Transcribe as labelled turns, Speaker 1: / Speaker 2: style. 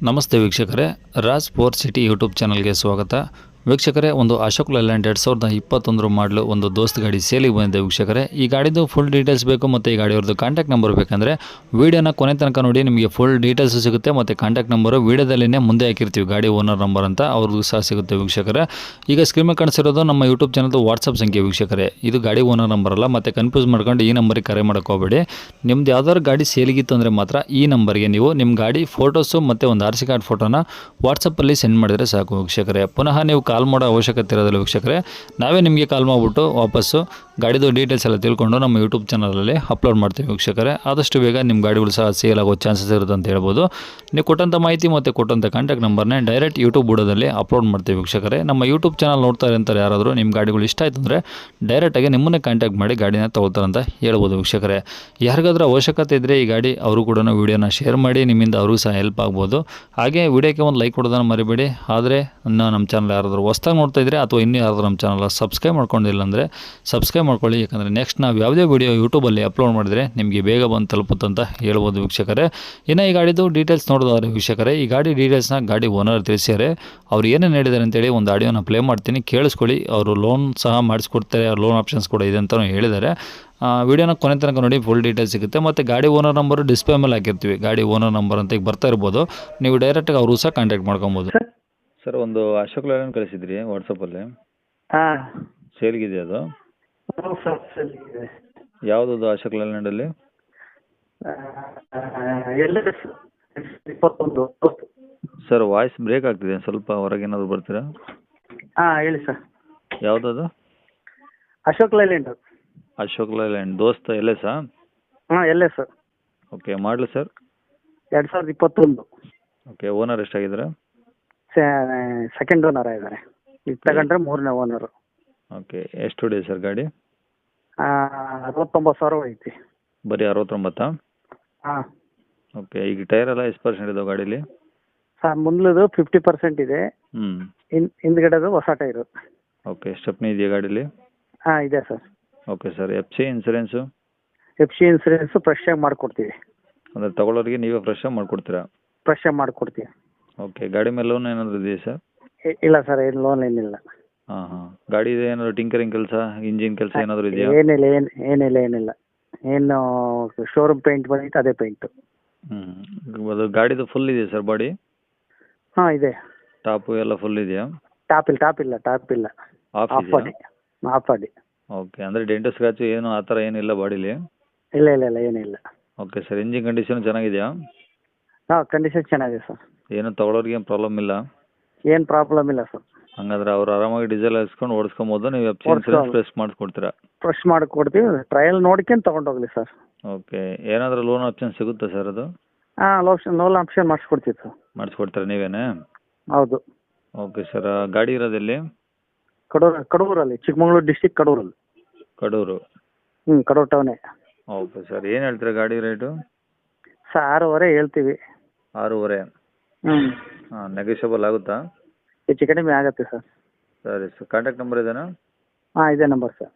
Speaker 1: ನಮಸ್ತೆ ವೀಕ್ಷಕರೇ, Raj four city YouTube ಚಾನಲ್ಗೆ ಸ್ವಾಗತ. ವೀಕ್ಷಕರೇ, ಒಂದು ಅಶೋಕ್ ಲೇಲ್ಯಾಂಡ್ 2021 ಮಾಡಲು ಒಂದು ದೋಸ್ತ್ ಗಾಡಿ ಸೇಲಿಗೆ ಬಂದಿದೆ. ವೀಕ್ಷಕರೇ, ಈ ಗಾಡಿದು ಫುಲ್ ಡೀಟೇಲ್ಸ್ ಬೇಕು ಮತ್ತು ಈ ಗಾಡಿಯವ್ರದ್ದು ಕಾಂಟ್ಯಾಕ್ಟ್ ನಂಬರ್ ಬೇಕಂದರೆ ವಿಡಿಯೋನ ಕೊನೆ ತನಕ ನೋಡಿ, ನಿಮಗೆ ಫುಲ್ ಡೀಟೇಲ್ಸ್ ಸಿಗುತ್ತೆ ಮತ್ತು ಕಾಂಟ್ಯಾಕ್ಟ್ ನಂಬರು ವಿಡಿಯೋದಲ್ಲಿನೇ ಮುಂದೆ ಹಾಕಿರ್ತೀವಿ, ಗಾಡಿ ಓನರ್ ನಂಬರ್ ಅಂತ, ಅವ್ರದ್ದು ಸಹ ಸಿಗುತ್ತೆ. ವೀಕ್ಷಕರೇ, ಈಗ ಸ್ಕ್ರೀನ್ ಮೇಲೆ ಕಾಣಿಸಿರೋದು ನಮ್ಮ ಯೂಟ್ಯೂಬ್ ಚಾನಲ್ದು ವಾಟ್ಸಪ್ ಸಂಖ್ಯೆ. ವೀಕ್ಷಕರೇ, ಇದು ಗಾಡಿ ಓನರ್ ನಂಬರ್ ಅಲ್ಲ, ಮತ್ತು ಕನ್ಫ್ಯೂಸ್ ಮಾಡ್ಕೊಂಡು ಈ ನಂಬರಿಗೆ ಕರೆ ಮಾಡೋಕ್ಕೋಗಬೇಡಿ. ನಿಮ್ದು ಯಾವ್ದಾದ್ರು ಗಾಡಿ ಸೇಲಿಗಿತ್ತು ಅಂದರೆ ಮಾತ್ರ ಈ ನಂಬರ್ಗೆ ನೀವು ನಿಮ್ಮ ಗಾಡಿ ಫೋಟೋಸು ಮತ್ತು ಒಂದು RC ಕಾರ್ಡ್ ಫೋಟೋನ ವಾಟ್ಸಪ್ಪಲ್ಲಿ ಸೆಂಡ್ ಮಾಡಿದರೆ ಸಾಕು. ವೀಕ್ಷಕರೇ, ಪುನಃ ನೀವು ಕಾಲ್ ಮಾಡೋ ಅವಶ್ಯಕತೆ ಇರೋದಿಲ್ಲ. ವೀಕ್ಷಕರೇ, ನಾವೇ ನಿಮಗೆ ಕಾಲ್ ಮಾಡಿಬಿಟ್ಟು ವಾಪಸ್ಸು ಗಾಡಿದು ಡೀಟೇಲ್ಸ್ ಎಲ್ಲ ತಿಳ್ಕೊಂಡು ನಮ್ಮ ಯೂಟ್ಯೂಬ್ ಚಾನಲಲ್ಲಿ ಅಪ್ಲೋಡ್ ಮಾಡ್ತೀವಿ. ವೀಕ್ಷಕರೇ, ಆದಷ್ಟು ಬೇಗ ನಿಮ್ಮ ಗಾಡಿಗಳು ಸಹ ಸೇಲ್ ಆಗೋ ಚಾನ್ಸಸ್ ಇರುತ್ತೆ ಅಂತ ಹೇಳ್ಬೋದು. ನೀವು ಕೊಟ್ಟಂಥ ಮಾಹಿತಿ ಮತ್ತು ಕೊಟ್ಟಂಥ ಕಾಂಟ್ಯಾಕ್ಟ್ ನಂಬರ್ನೇ ಡೈರೆಕ್ಟ್ ಯೂಟ್ಯೂಬ್ ಬುಡದಲ್ಲಿ ಅಪ್ಲೋಡ್ ಮಾಡ್ತೀವಿ. ವೀಕ್ಷಕರೇ, ನಮ್ಮ ಯೂಟ್ಯೂಬ್ ಚಾನಲ್ ನೋಡ್ತಾರೆ ಅಂತಾರೆ ಯಾರಾದರೂ ನಿಮ್ಮ ಗಾಡಿಗಳು ಇಷ್ಟ ಆಯಿತು ಅಂದರೆ ಡೈರೆಕ್ಟಾಗಿ ನಿಮ್ಮನ್ನೇ ಕಾಂಟ್ಯಾಕ್ಟ್ ಮಾಡಿ ಗಾಡಿನ ತೊಗೊಳ್ತಾರೆ ಅಂತ ಹೇಳ್ಬೋದು. ವೀಕ್ಷಕರೇ, ಯಾರಿಗಾದ್ರೂ ಅವಶ್ಯಕತೆ ಇದ್ದರೆ ಈ ಗಾಡಿ ಅವರು ಕೂಡ ವೀಡಿಯೋನ ಶೇರ್ ಮಾಡಿ, ನಿಮ್ಮಿಂದ ಅವ್ರಿಗೂ ಸಹ ಹೆಲ್ಪ್ ಆಗ್ಬೋದು. ಹಾಗೆ ವಿಡಿಯೋಕ್ಕೆ ಒಂದು ಲೈಕ್ ಕೊಡೋದನ್ನು ಮರಿಬೇಡಿ. ಆದರೆ ನಮ್ಮ ಚಾನಲ್ ಯಾರಾದರೂ ಹೊಸ್ದಾಗಿ ನೋಡ್ತಾ ಇದ್ದರೆ ಅಥವಾ ಇನ್ನೂ ಯಾರಾದರೂ ನಮ್ಮ ಚಾನಲ್ ಸಬ್ಸ್ಕ್ರೈಬ್ ಮಾಡ್ಕೊಂಡಿಲ್ಲ ಅಂದರೆ ಸಬ್ಸ್ಕ್ರೈಬ್ ಮಾಡ್ಕೊಳ್ಳಿ. ಯಾಕಂದರೆ ನೆಕ್ಸ್ಟ್ ನಾವು ಯಾವುದೇ ವಿಡಿಯೋ ಯೂಟ್ಯೂಬಲ್ಲಿ ಅಪ್ಲೋಡ್ ಮಾಡಿದರೆ ನಿಮಗೆ ಬೇಗ ಬಂದು ತಲುಪುತ್ತಂತ ಹೇಳ್ಬೋದು. ವೀಕ್ಷಕರೇ, ಇನ್ನು ಈ ಗಾಡಿದು ಡೀಟೇಲ್ಸ್ ನೋಡೋದಾದ್ರೆ ವೀಕ್ಷಕರೇ, ಈ ಗಾಡಿ ಡೀಟೇಲ್ಸ್ನ ಗಾಡಿ ಓನರ್ ತಿಳಿಸಿದ್ದಾರೆ. ಅವ್ರು ಏನೇನು ಹೇಳಿದ್ದಾರೆ ಅಂತೇಳಿ ಒಂದು ಆಡಿಯೋನ ಪ್ಲೇ ಮಾಡ್ತೀನಿ, ಕೇಳಿಸ್ಕೊಳ್ಳಿ. ಅವರು ಲೋನ್ ಸಹ ಮಾಡಿಸ್ಕೊಡ್ತಾರೆ, ಲೋನ್ ಆಪ್ಷನ್ಸ್ ಕೂಡ ಇದೆ ಅಂತಲೂ ಹೇಳಿದ್ದಾರೆ. ವಿಡಿಯೋನ ಕೊನೆ ತನಕ ನೋಡಿ, ಫುಲ್ ಡೀಟೇಲ್ಸ್ ಸಿಗುತ್ತೆ. ಮತ್ತು ಗಾಡಿ ಓನರ್ ನಂಬರು ಡಿಸ್ಪ್ಲೇ ಮೇಲೆ ಹಾಕಿರ್ತೀವಿ, ಗಾಡಿ ಓನರ್ ನಂಬರ್ ಅಂತ ಈಗ ಬರ್ತಾ ಇರ್ಬೋದು. ನೀವು ಡೈರೆಕ್ಟಾಗಿ ಅವರು ಸಹ ಕಾಂಟ್ಯಾಕ್ಟ್ ಮಾಡ್ಕೊಬೋದು. ಸರ್, ಒಂದು ಅಶೋಕ್ ಲೇಲ್ಯಾಂಡ್ ಕಳಿಸಿದ್ರಿ ವಾಟ್ಸಪ್ಪಲ್ಲಿ,
Speaker 2: ಹಾಂ
Speaker 1: ಸೇಲ್ಗಿದೆ ಅದು? ಯಾವುದದು ಅಶೋಕ್ ಲೇಲ್ಯಾಂಡಲ್ಲಿ?
Speaker 2: ಎಲ್ಲ 21.
Speaker 1: ಸರ್, ವಾಯ್ಸ್ ಬ್ರೇಕ್ ಆಗ್ತಿದೆ, ಸ್ವಲ್ಪ ಹೊರಗೇನಾದ್ರು ಬರ್ತೀರಾ?
Speaker 2: ಹಾಂ ಹೇಳಿ ಸರ್.
Speaker 1: ಯಾವುದದು?
Speaker 2: ಅಶೋಕ್ ಲೈಲ್ಯಾಂಡ್.
Speaker 1: ಅಶೋಕ್ ಲೇಲ್ಯಾಂಡ್ ದೋಸ್ತ LS?
Speaker 2: ಹಾಂ ಎಲ್ಲೇ ಸರ್.
Speaker 1: ಓಕೆ, ಮಾಡಲು ಸರ್?
Speaker 2: 2021.
Speaker 1: ಓಕೆ, ಓನರ್ ಎಷ್ಟಾಗಿದ್ದಾರೆ?
Speaker 2: ಸೆಕೆಂಡ್ ಓನರ್ ಆಗಿದ್ದಾರೆ. ಈಗ ತಗೊಂಡ್ರೆ 3ನೇ ಓನರು.
Speaker 1: ಓಕೆ, ಎಷ್ಟು ಹೊಡಿದೆ ಸರ್ ಗಾಡಿ?
Speaker 2: 69,000 ಐತಿ.
Speaker 1: ಬರೀ 69?
Speaker 2: ಹಾಂ.
Speaker 1: ಓಕೆ, ಈಗ ಟೈರ್ ಎಲ್ಲ ಎಷ್ಟು ಪರ್ಸೆಂಟ್ ಇದಾವೆ ಗಾಡೀಲಿ?
Speaker 2: ಸರ್, ಮುಂದ್ಲದು 50% ಇದೆ. ಹಿಂದ್ಗಡೆದು ಹೊಸ ಟೈರು.
Speaker 1: ಓಕೆ, ಸ್ಟೆಪ್ನಿ ಇದೆಯಾ ಗಾಡೀಲಿ?
Speaker 2: ಹಾಂ ಇದೆ sir.
Speaker 1: Okay sir, FC insurance?
Speaker 2: FC insurance fresh ಆಗಿ ಮಾಡಿಕೊಡ್ತೀವಿ.
Speaker 1: ಅಂದರೆ ತಗೊಳ್ಳೋರಿಗೆ ನೀವೇ ಫ್ರೆಶ್ ಆಗಿ ಮಾಡಿಕೊಡ್ತೀರಾ?
Speaker 2: ಫ್ರೆಶ್ ಆಗಿ ಮಾಡಿಕೊಡ್ತೀವಿ.
Speaker 1: ಓಕೆ, ಗಾಡಿ ಮೇಲೆ ಲೋನ್ ಏನಾದರೂ ಇದೆಯಾ ಸರ್?
Speaker 2: ಇಲ್ಲ ಸರ್, ಏನು ಲೋನ್ ಏನಿಲ್ಲ.
Speaker 1: ಹಾಂ. ಗಾಡಿ ಏನಾದರೂ ಟಿಂಕರಿಂಗ್ ಕೆಲಸ, ಇಂಜಿನ್ ಕೆಲಸ ಏನಾದರೂ ಇದೆಯಾ?
Speaker 2: ಏನಿಲ್ಲ. ಏನು ಶೋರೂಮ್ ಪೇಂಟ್ ಬಂದಿತ್ತು, ಅದೇ ಪೇಂಟು.
Speaker 1: ಅದು ಗಾಡಿದು ಫುಲ್ ಇದೆಯಾ ಸರ್ ಬಾಡಿ?
Speaker 2: ಹಾಂ ಇದೆ.
Speaker 1: ಟಾಪು ಎಲ್ಲ ಫುಲ್ ಇದೆಯಾ?
Speaker 2: ಟಾಪ್ ಇಲ್ಲ.
Speaker 1: Of
Speaker 2: body.
Speaker 1: ಓಕೆ, ಅಂದರೆ ಡೆಂಟು ಸ್ಕ್ರಾಚು ಏನು ಆ ಥರ ಏನಿಲ್ಲ ಬಾಡೀಲಿ?
Speaker 2: ಇಲ್ಲ ಏನಿಲ್ಲ.
Speaker 1: ಓಕೆ ಸರ್, ಇಂಜಿನ್ ಕಂಡೀಷನ್ ಚೆನ್ನಾಗಿದೆಯಾ?
Speaker 2: ಹಾಂ, ಕಂಡೀಷನ್ ಚೆನ್ನಾಗಿದೆ ಸರ್.
Speaker 1: ಏನು ತಗೊಳ್ಳೋರಿಗೆ ಏನು ಪ್ರಾಬ್ಲಮ್ ಇಲ್ಲ?
Speaker 2: ಏನು ಪ್ರಾಬ್ಲಮ್ ಇಲ್ಲ ಸರ್.
Speaker 1: ಹಂಗಾದ್ರೆ ಅವ್ರು ಆರಾಮಾಗಿ ಡೀಸೆಲ್ ಹಾಕ್ಸ್ಕೊಂಡು ಓಡಿಸ್ಕೊಬೋದು, ನೀವು FC ಇನ್ಸೂರೆನ್ಸ್ ಫ್ರೆಶ್ ಮಾಡಿಸ್ಕೊಡ್ತೀರಾ?
Speaker 2: ಫ್ರೆಶ್ ಮಾಡಿಕೊಡ್ತೀವಿ. ಟ್ರಯಲ್ ನೋಡ್ಕೊಂಡು ತೊಗೊಂಡೋಗ್ಲಿ ಸರ್.
Speaker 1: ಓಕೆ, ಏನಾದರೂ ಲೋನ್ ಆಪ್ಷನ್ ಸಿಗುತ್ತಾ ಸರ್ ಅದು?
Speaker 2: ಹಾಂ, ಲೋನ್ ಆಪ್ಷನ್ ಮಾಡಿಸ್ಕೊಡ್ತೀವಿ ಸರ್.
Speaker 1: ಮಾಡಿಸ್ಕೊಡ್ತೀರಾ ನೀವೇನೇ?
Speaker 2: ಹೌದು.
Speaker 1: ಓಕೆ ಸರ್, ಗಾಡಿ ಇರೋದೆಲ್ಲಿ?
Speaker 2: ಕಡೂರಲ್ಲಿ, ಚಿಕ್ಕಮಗಳೂರು ಡಿಸ್ಟಿಕ್ ಕಡೂರಲ್ಲಿ.
Speaker 1: ಕಡೂರು?
Speaker 2: ಕಡೂರು ಟೌನೇ.
Speaker 1: ಓಕೆ ಸರ್, ಏನು ಹೇಳ್ತೀರಾ ಗಾಡಿ ರೇಟು?
Speaker 2: ಸರ್ 6,500 ಹೇಳ್ತೀವಿ.
Speaker 1: 6,500? ಹಾಂ, ನೆಗೋಷಿಯಬಲ್ ಆಗುತ್ತಾ?
Speaker 2: ಹೆಚ್ಚು ಕಡಿಮೆ ಆಗುತ್ತೆ ಸರ್.
Speaker 1: ಸರಿ ಸರ್, ಕಾಂಟ್ಯಾಕ್ಟ್ ನಂಬರ್ ಇದೇನಾ?
Speaker 2: ಹಾಂ, ಇದೇ ನಂಬರ್ ಸರ್.